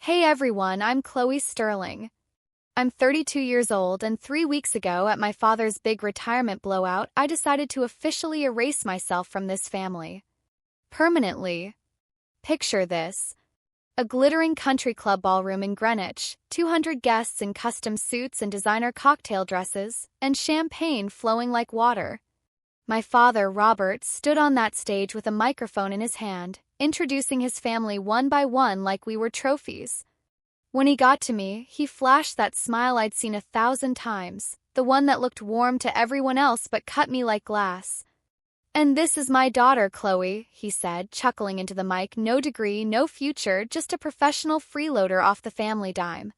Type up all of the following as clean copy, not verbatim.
Hey everyone, I'm Chloe Sterling. I'm 32 years old, and 3 weeks ago, at my father's big retirement blowout, I decided to officially erase myself from this family. Permanently. Picture this: a glittering country club ballroom in Greenwich, 200 guests in custom suits and designer cocktail dresses, and champagne flowing like water. My father, Robert, stood on that stage with a microphone in his hand, introducing his family one by one like we were trophies. When he got to me, he flashed that smile I'd seen 1,000 times, the one that looked warm to everyone else but cut me like glass. "And this is my daughter, Chloe," he said, chuckling into the mic. "No degree, no future, just a professional freeloader off the family dime."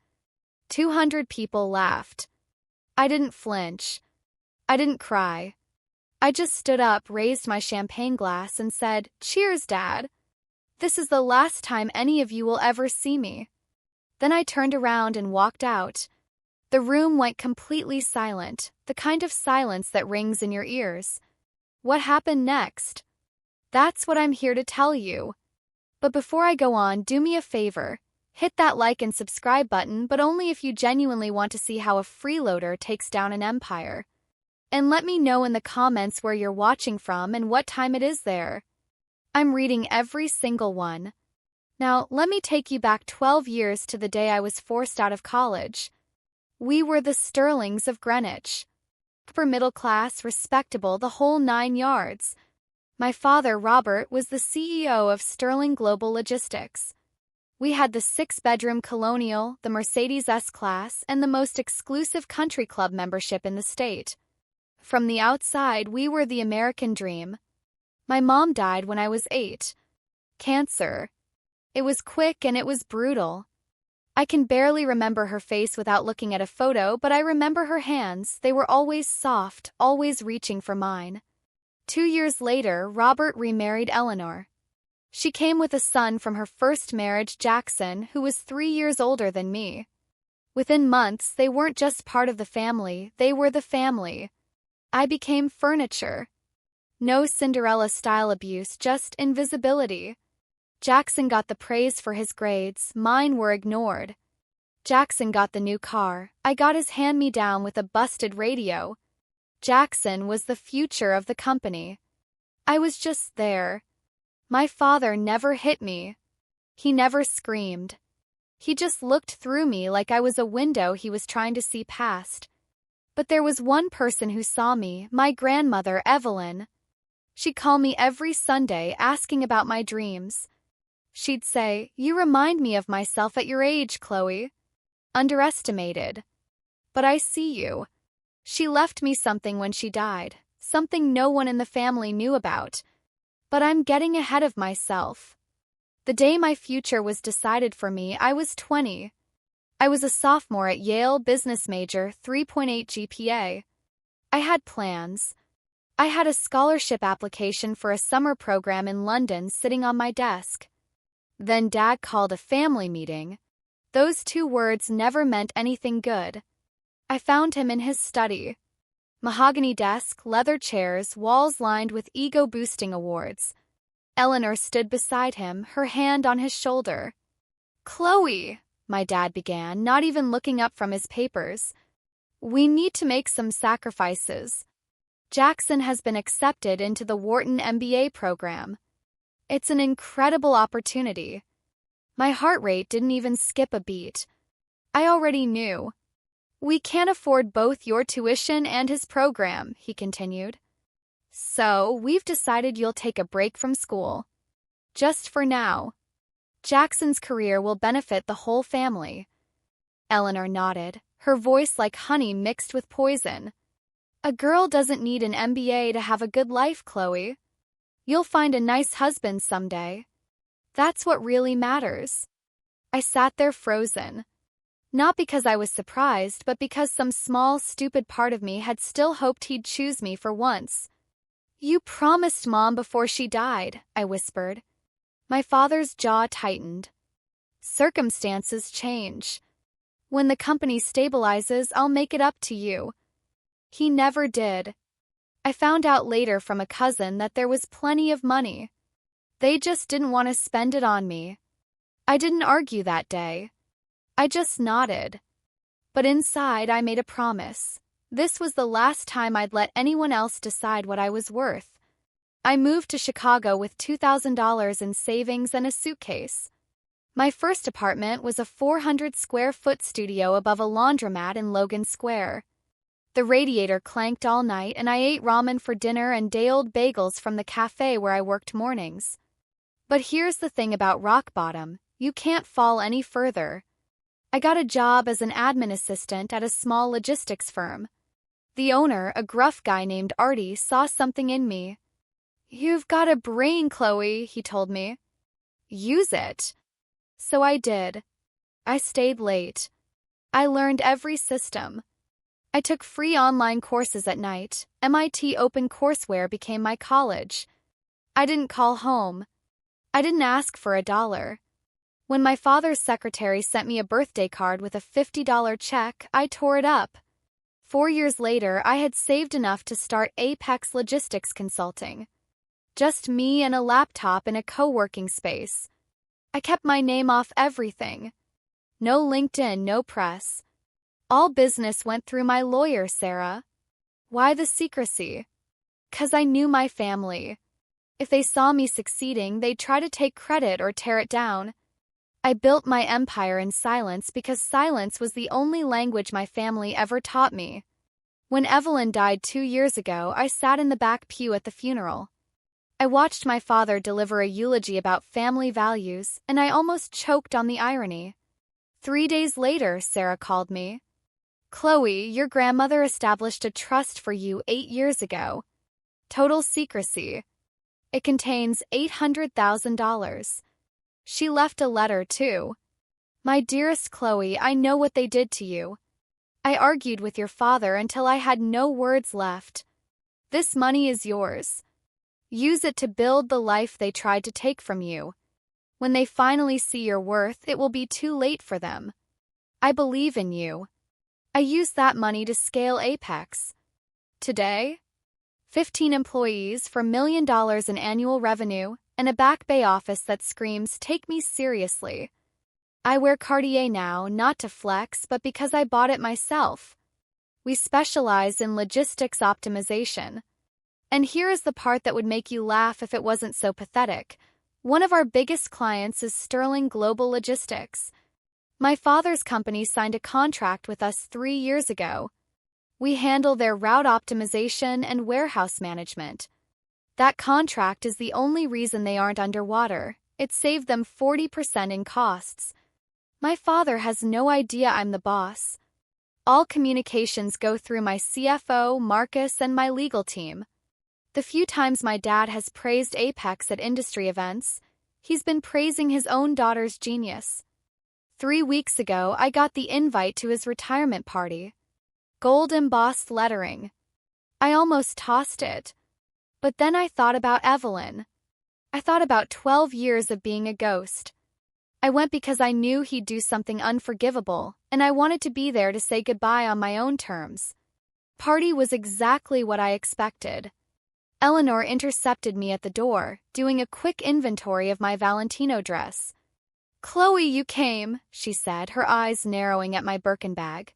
200 people laughed. I didn't flinch. I didn't cry. I just stood up, raised my champagne glass, and said, "Cheers, Dad. This is the last time any of you will ever see me." Then I turned around and walked out. The room went completely silent, the kind of silence that rings in your ears. What happened next? That's what I'm here to tell you. But before I go on, do me a favor. Hit that like and subscribe button, but only if you genuinely want to see how a freeloader takes down an empire. And let me know in the comments where you're watching from and what time it is there. I'm reading every single one. Now, let me take you back 12 years to the day I was forced out of college. We were the Sterlings of Greenwich. Upper middle class, respectable, the whole 9 yards. My father, Robert, was the CEO of Sterling Global Logistics. We had the 6-bedroom Colonial, the Mercedes S-Class, and the most exclusive country club membership in the state. From the outside, we were the American dream. My mom died when I was 8. Cancer. It was quick and it was brutal. I can barely remember her face without looking at a photo, but I remember her hands. They were always soft, always reaching for mine. 2 years later, Robert remarried Eleanor. She came with a son from her first marriage, Jackson, who was 3 years older than me. Within months, they weren't just part of the family, they were the family. I became furniture. No Cinderella-style abuse, just invisibility. Jackson got the praise for his grades, mine were ignored. Jackson got the new car, I got his hand-me-down with a busted radio. Jackson was the future of the company. I was just there. My father never hit me. He never screamed. He just looked through me like I was a window he was trying to see past. But there was one person who saw me, my grandmother, Evelyn. She'd call me every Sunday asking about my dreams. She'd say, "You remind me of myself at your age, Chloe. Underestimated. But I see you." She left me something when she died, something no one in the family knew about. But I'm getting ahead of myself. The day my future was decided for me, I was 20. I was a sophomore at Yale, business major, 3.8 GPA. I had plans. I had a scholarship application for a summer program in London sitting on my desk. Then Dad called a family meeting. Those 2 words never meant anything good. I found him in his study. Mahogany desk, leather chairs, walls lined with ego-boosting awards. Eleanor stood beside him, her hand on his shoulder. "Chloe," my dad began, not even looking up from his papers. "We need to make some sacrifices. Jackson has been accepted into the Wharton MBA program. It's an incredible opportunity." My heart rate didn't even skip a beat. I already knew. "We can't afford both your tuition and his program," he continued. "So, we've decided you'll take a break from school. Just for now. Jackson's career will benefit the whole family." Eleanor nodded, her voice like honey mixed with poison. "A girl doesn't need an MBA to have a good life, Chloe. You'll find a nice husband someday. That's what really matters." I sat there frozen. Not because I was surprised, but because some small, stupid part of me had still hoped he'd choose me for once. "You promised Mom before she died," I whispered. My father's jaw tightened. "Circumstances change. When the company stabilizes, I'll make it up to you." He never did. I found out later from a cousin that there was plenty of money. They just didn't want to spend it on me. I didn't argue that day. I just nodded. But inside, I made a promise. This was the last time I'd let anyone else decide what I was worth. I moved to Chicago with $2,000 in savings and a suitcase. My first apartment was a 400-square-foot studio above a laundromat in Logan Square. The radiator clanked all night, and I ate ramen for dinner and day-old bagels from the cafe where I worked mornings. But here's the thing about rock bottom: you can't fall any further. I got a job as an admin assistant at a small logistics firm. The owner, a gruff guy named Artie, saw something in me. "You've got a brain, Chloe," he told me. "Use it." So I did. I stayed late. I learned every system. I took free online courses at night. MIT OpenCourseWare became my college. I didn't call home. I didn't ask for $1. When my father's secretary sent me a birthday card with a $50 check, I tore it up. 4 years later, I had saved enough to start Apex Logistics Consulting. Just me and a laptop in a co-working space. I kept my name off everything. No LinkedIn, no press. All business went through my lawyer, Sarah. Why the secrecy? 'Cause I knew my family. If they saw me succeeding, they'd try to take credit or tear it down. I built my empire in silence because silence was the only language my family ever taught me. When Evelyn died 2 years ago, I sat in the back pew at the funeral. I watched my father deliver a eulogy about family values, and I almost choked on the irony. 3 days later, Sarah called me. "Chloe, your grandmother established a trust for you 8 years ago. Total secrecy. It contains $800,000. She left a letter, too. My dearest Chloe, I know what they did to you. I argued with your father until I had no words left. This money is yours. Use it to build the life they tried to take from you. When they finally see your worth, it will be too late for them. I believe in you." I used that money to scale Apex. Today, 15 employees for $1 million in annual revenue and a Back Bay office that screams, "Take me seriously." I wear Cartier now, not to flex, but because I bought it myself. We specialize in logistics optimization. And here is the part that would make you laugh if it wasn't so pathetic. One of our biggest clients is Sterling Global Logistics. My father's company signed a contract with us 3 years ago. We handle their route optimization and warehouse management. That contract is the only reason they aren't underwater. It saved them 40% in costs. My father has no idea I'm the boss. All communications go through my CFO, Marcus, and my legal team. The few times my dad has praised Apex at industry events, he's been praising his own daughter's genius. 3 weeks ago, I got the invite to his retirement party. Gold embossed lettering. I almost tossed it. But then I thought about Evelyn. I thought about 12 years of being a ghost. I went because I knew he'd do something unforgivable, and I wanted to be there to say goodbye on my own terms. Party was exactly what I expected. Eleanor intercepted me at the door, doing a quick inventory of my Valentino dress. "Chloe, you came," she said, her eyes narrowing at my Birkin bag.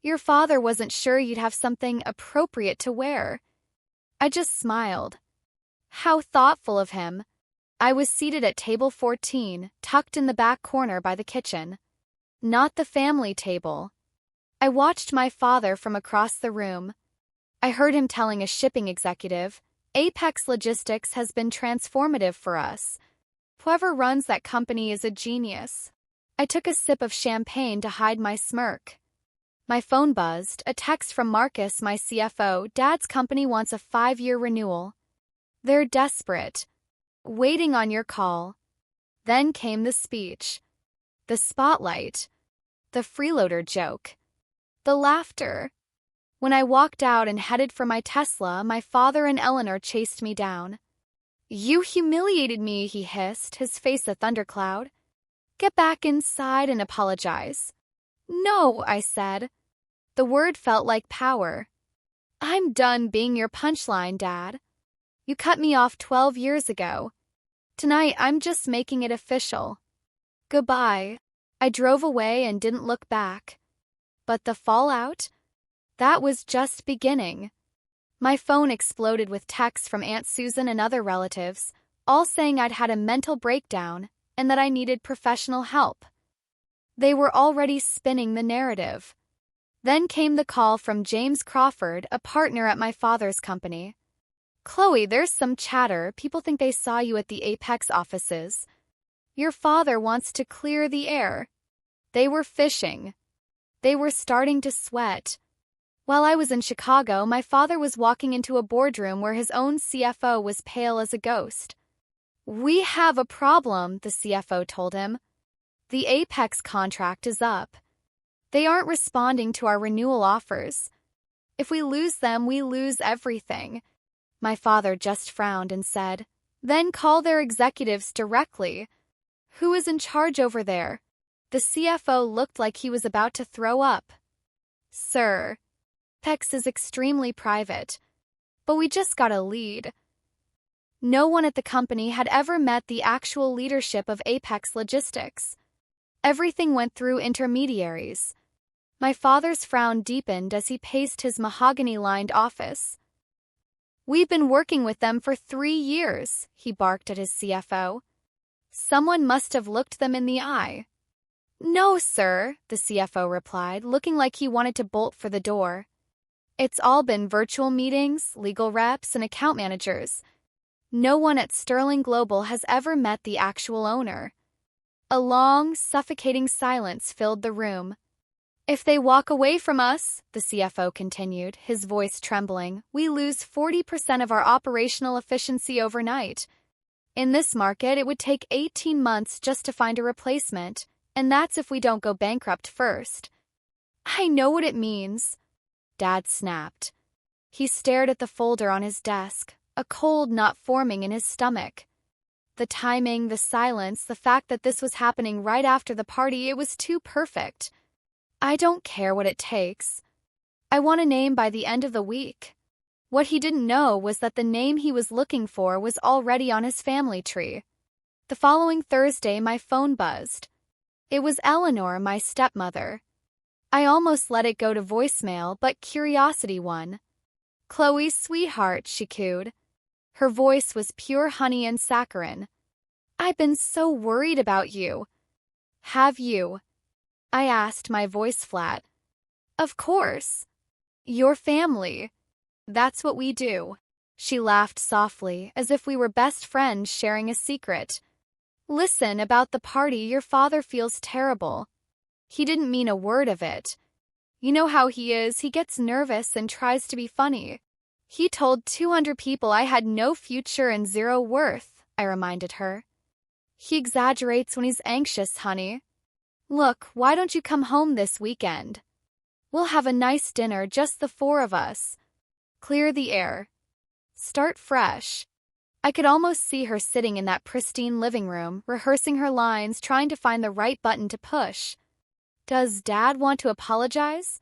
"Your father wasn't sure you'd have something appropriate to wear." I just smiled. How thoughtful of him. I was seated at table 14, tucked in the back corner by the kitchen. Not the family table. I watched my father from across the room. I heard him telling a shipping executive, "Apex Logistics has been transformative for us. Whoever runs that company is a genius." I took a sip of champagne to hide my smirk. My phone buzzed, a text from Marcus, my CFO. "Dad's company wants a 5-year renewal. They're desperate. Waiting on your call." Then came the speech. The spotlight. The freeloader joke. The laughter. When I walked out and headed for my Tesla, my father and Eleanor chased me down. "You humiliated me," he hissed, his face a thundercloud. "Get back inside and apologize." "No," I said. The word felt like power. "I'm done being your punchline, Dad. You cut me off 12 years ago. Tonight, I'm just making it official. Goodbye." I drove away and didn't look back. But the fallout? That was just beginning. My phone exploded with texts from Aunt Susan and other relatives, all saying I'd had a mental breakdown and that I needed professional help. They were already spinning the narrative. Then came the call from James Crawford, a partner at my father's company. "Chloe, there's some chatter. People think they saw you at the Apex offices. Your father wants to clear the air." They were fishing. They were starting to sweat. While I was in Chicago, my father was walking into a boardroom where his own CFO was pale as a ghost. "We have a problem," the CFO told him. "The Apex contract is up. They aren't responding to our renewal offers. If we lose them, we lose everything." My father just frowned and said, "Then call their executives directly. Who is in charge over there?" The CFO looked like he was about to throw up. "Sir, Apex is extremely private, but we just got a lead." No one at the company had ever met the actual leadership of Apex Logistics. Everything went through intermediaries. My father's frown deepened as he paced his mahogany-lined office. "We've been working with them for 3 years, he barked at his CFO. "Someone must have looked them in the eye." "No, sir," the CFO replied, looking like he wanted to bolt for the door. "It's all been virtual meetings, legal reps, and account managers. No one at Sterling Global has ever met the actual owner." A long, suffocating silence filled the room. "If they walk away from us," the CFO continued, his voice trembling, "we lose 40% of our operational efficiency overnight. In this market, it would take 18 months just to find a replacement, and that's if we don't go bankrupt first." "I know what it means," Dad snapped. He stared at the folder on his desk, a cold knot forming in his stomach. The timing, the silence, the fact that this was happening right after the party, it was too perfect. "I don't care what it takes. I want a name by the end of the week." What he didn't know was that the name he was looking for was already on his family tree. The following Thursday, my phone buzzed. It was Eleanor, my stepmother. I almost let it go to voicemail, but curiosity won. "Chloe, sweetheart," she cooed. Her voice was pure honey and saccharin. "I've been so worried about you." "Have you?" I asked, my voice flat. "Of course. Your family. That's what we do." She laughed softly, as if we were best friends sharing a secret. "Listen, about the party, your father feels terrible. He didn't mean a word of it. You know how he is, he gets nervous and tries to be funny. He told 200 people I had no future and zero worth," I reminded her. "He exaggerates when he's anxious, honey. Look, why don't you come home this weekend? We'll have a nice dinner, just the 4 of us. Clear the air. Start fresh." I could almost see her sitting in that pristine living room, rehearsing her lines, trying to find the right button to push. "Does Dad want to apologize?"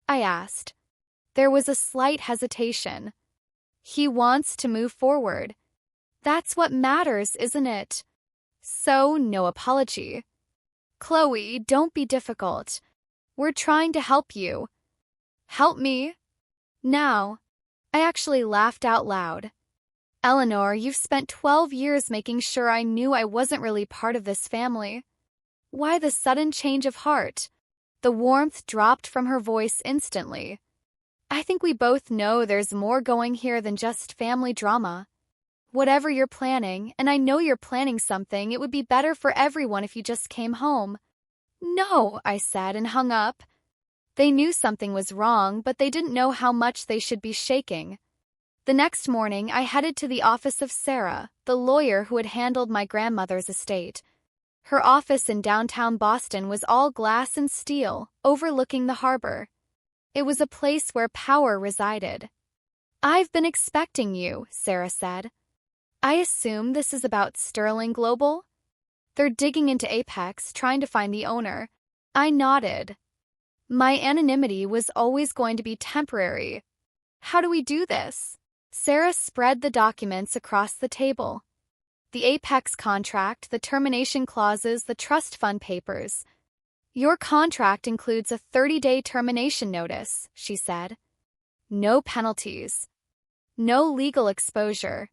I asked. There was a slight hesitation. "He wants to move forward. That's what matters, isn't it? So, no apology." "Chloe, don't be difficult. We're trying to help you." "Help me? Now?" I actually laughed out loud. "Eleanor, you've spent 12 years making sure I knew I wasn't really part of this family. Why the sudden change of heart?" The warmth dropped from her voice instantly. "I think we both know there's more going here than just family drama. Whatever you're planning, and I know you're planning something, it would be better for everyone if you just came home." "No," I said and hung up. They knew something was wrong, but they didn't know how much they should be shaking. The next morning, I headed to the office of Sarah, the lawyer who had handled my grandmother's estate. Her office in downtown Boston was all glass and steel, overlooking the harbor. It was a place where power resided. "I've been expecting you," Sarah said. "I assume this is about Sterling Global?" "They're digging into Apex, trying to find the owner." I nodded. My anonymity was always going to be temporary. "How do we do this?" Sarah spread the documents across the table. The Apex contract, the termination clauses, the trust fund papers. Your contract includes a 30-day termination notice, she said. No penalties. No legal exposure.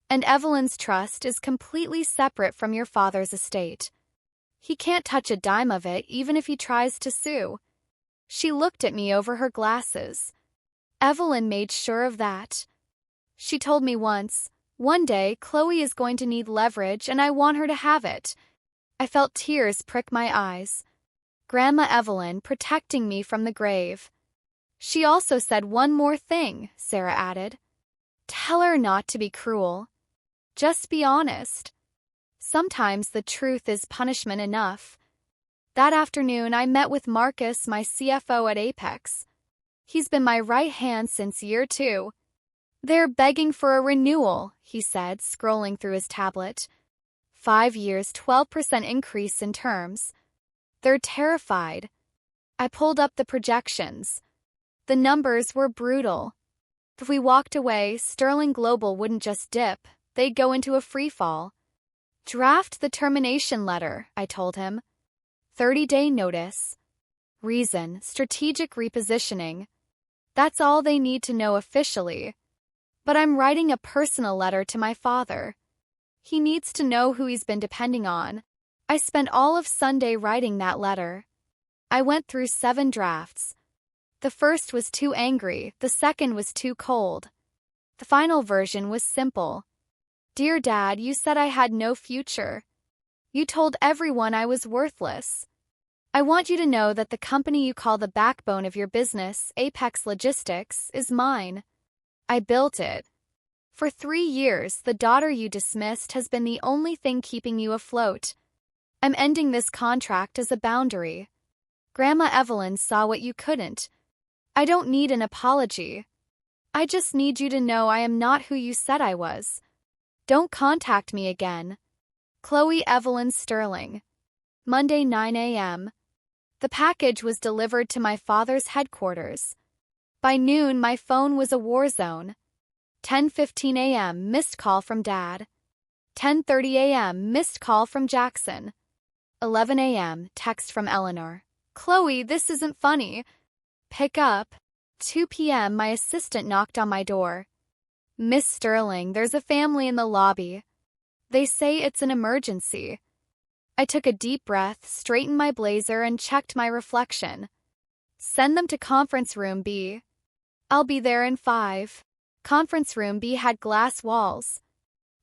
And Evelyn's trust is completely separate from your father's estate. He can't touch a dime of it even if he tries to sue. She looked at me over her glasses. Evelyn made sure of that. She told me once, one day Chloe is going to need leverage and I want her to have it. I felt tears prick my eyes. Grandma Evelyn protecting me from the grave. She also said one more thing, Sarah added. Tell her not to be cruel. Just be honest. Sometimes the truth is punishment enough. That afternoon, I met with Marcus, my CFO at Apex. He's been my right hand since year 2. They're begging for a renewal, he said, scrolling through his tablet. 5 years, 12% increase in terms. They're terrified. I pulled up the projections. The numbers were brutal. If we walked away, Sterling Global wouldn't just dip, they'd go into a freefall. Draft the termination letter, I told him. 30-day notice. Reason, strategic repositioning. That's all they need to know officially. But I'm writing a personal letter to my father. He needs to know who he's been depending on. I spent all of Sunday writing that letter. I went through 7 drafts. The first was too angry, the second was too cold. The final version was simple. Dear Dad, you said I had no future. You told everyone I was worthless. I want you to know that the company you call the backbone of your business, Apex Logistics, is mine. I built it. For 3 years, the daughter you dismissed has been the only thing keeping you afloat. I'm ending this contract as a boundary. Grandma Evelyn saw what you couldn't. I don't need an apology. I just need you to know I am not who you said I was. Don't contact me again. Chloe Evelyn Sterling. Monday 9 a.m. The package was delivered to my father's headquarters. By noon, my phone was a war zone. 10:15 a.m. missed call from Dad. 10:30 a.m. missed call from Jackson. 11 a.m. text from Eleanor. Chloe, this isn't funny. Pick up. 2 p.m. my assistant knocked on my door. Miss Sterling, there's a family in the lobby. They say it's an emergency. I took a deep breath, straightened my blazer, and checked my reflection. Send them to Conference Room B. I'll be there in 5. Conference Room B had glass walls.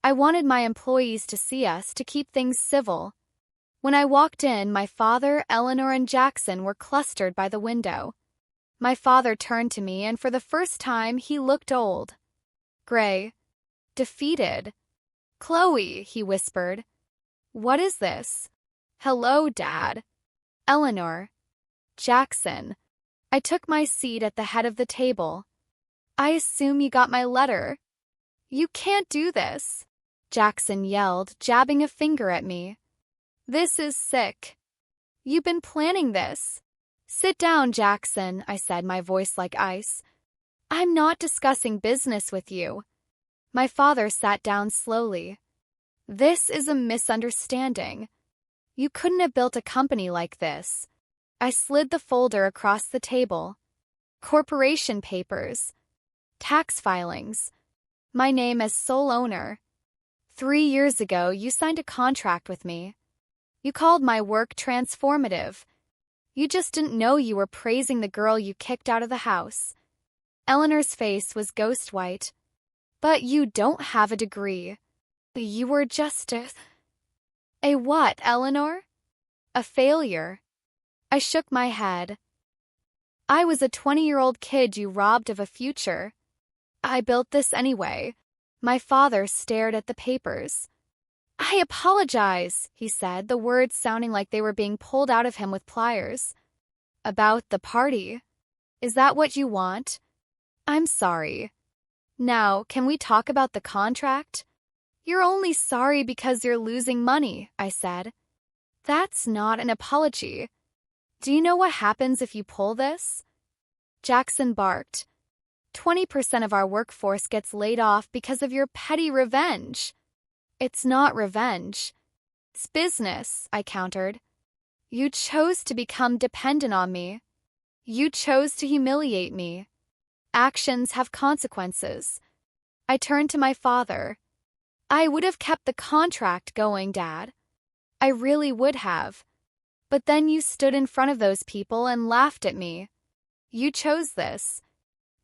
I wanted my employees to see us to keep things civil. When I walked in, my father, Eleanor, and Jackson were clustered by the window. My father turned to me, and for the first time, he looked old. Gray. Defeated. Chloe, he whispered. What is this? Hello, Dad. Eleanor. Jackson. I took my seat at the head of the table. I assume you got my letter. You can't do this, Jackson yelled, jabbing a finger at me. This is sick. You've been planning this. Sit down, Jackson, I said, my voice like ice. I'm not discussing business with you. My father sat down slowly. This is a misunderstanding. You couldn't have built a company like this. I slid the folder across the table. Corporation papers. Tax filings. My name as sole owner. 3 years ago, you signed a contract with me. You called my work transformative. You just didn't know you were praising the girl you kicked out of the house. Eleanor's face was ghost white. But you don't have a degree. You were just a what, Eleanor? A failure. I shook my head. I was a 20-year-old kid you robbed of a future. I built this anyway. My father stared at the papers. I apologize, he said, the words sounding like they were being pulled out of him with pliers. About the party. Is that what you want? I'm sorry. Now, can we talk about the contract? You're only sorry because you're losing money, I said. That's not an apology. Do you know what happens if you pull this? Jackson barked. 20% of our workforce gets laid off because of your petty revenge. It's not revenge. It's business, I countered. You chose to become dependent on me. You chose to humiliate me. Actions have consequences. I turned to my father. I would have kept the contract going, Dad. I really would have. But then you stood in front of those people and laughed at me. You chose this.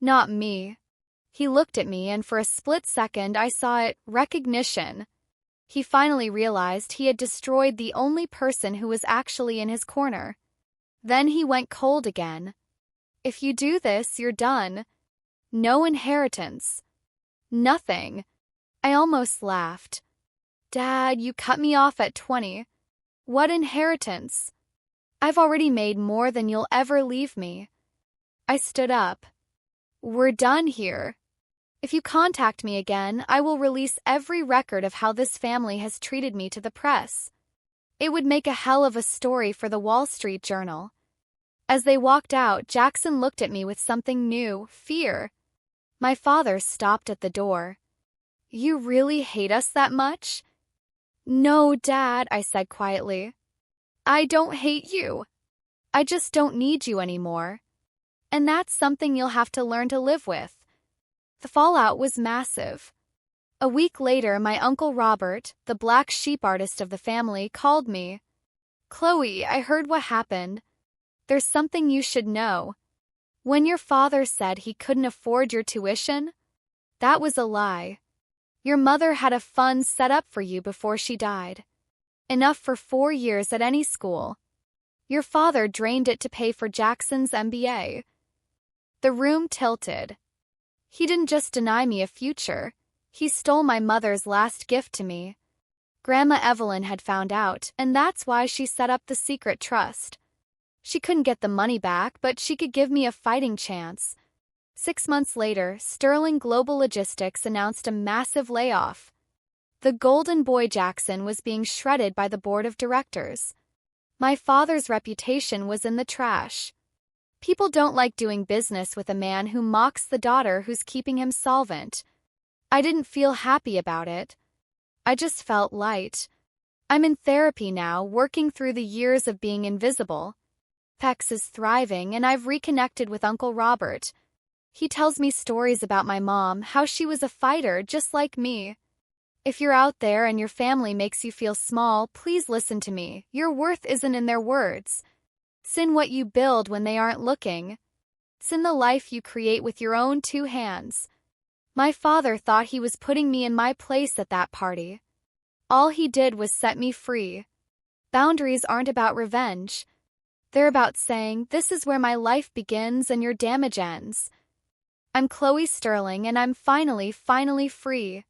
Not me. He looked at me, and for a split second I saw it, recognition. He finally realized he had destroyed the only person who was actually in his corner. Then he went cold again. If you do this, you're done. No inheritance. Nothing. I almost laughed. Dad, you cut me off at 20. What inheritance? I've already made more than you'll ever leave me. I stood up. We're done here. If you contact me again, I will release every record of how this family has treated me to the press. It would make a hell of a story for the Wall Street Journal. As they walked out, Jackson looked at me with something new, fear. My father stopped at the door. You really hate us that much? No, Dad, I said quietly. I don't hate you. I just don't need you anymore. And that's something you'll have to learn to live with. The fallout was massive. A week later, my Uncle Robert, the black sheep artist of the family, called me. Chloe, I heard what happened. There's something you should know. When your father said he couldn't afford your tuition, that was a lie. Your mother had a fund set up for you before she died. Enough for 4 years at any school. Your father drained it to pay for Jackson's MBA. The room tilted. He didn't just deny me a future. He stole my mother's last gift to me. Grandma Evelyn had found out, and that's why she set up the secret trust. She couldn't get the money back, but she could give me a fighting chance. 6 months later, Sterling Global Logistics announced a massive layoff. The golden boy Jackson was being shredded by the board of directors. My father's reputation was in the trash. People don't like doing business with a man who mocks the daughter who's keeping him solvent. I didn't feel happy about it. I just felt light. I'm in therapy now, working through the years of being invisible. Pex is thriving, and I've reconnected with Uncle Robert. He tells me stories about my mom, how she was a fighter just like me. If you're out there and your family makes you feel small, please listen to me. Your worth isn't in their words. It's in what you build when they aren't looking. It's in the life you create with your own 2 hands. My father thought he was putting me in my place at that party. All he did was set me free. Boundaries aren't about revenge. They're about saying, this is where my life begins and your damage ends. I'm Chloe Sterling, and I'm finally free.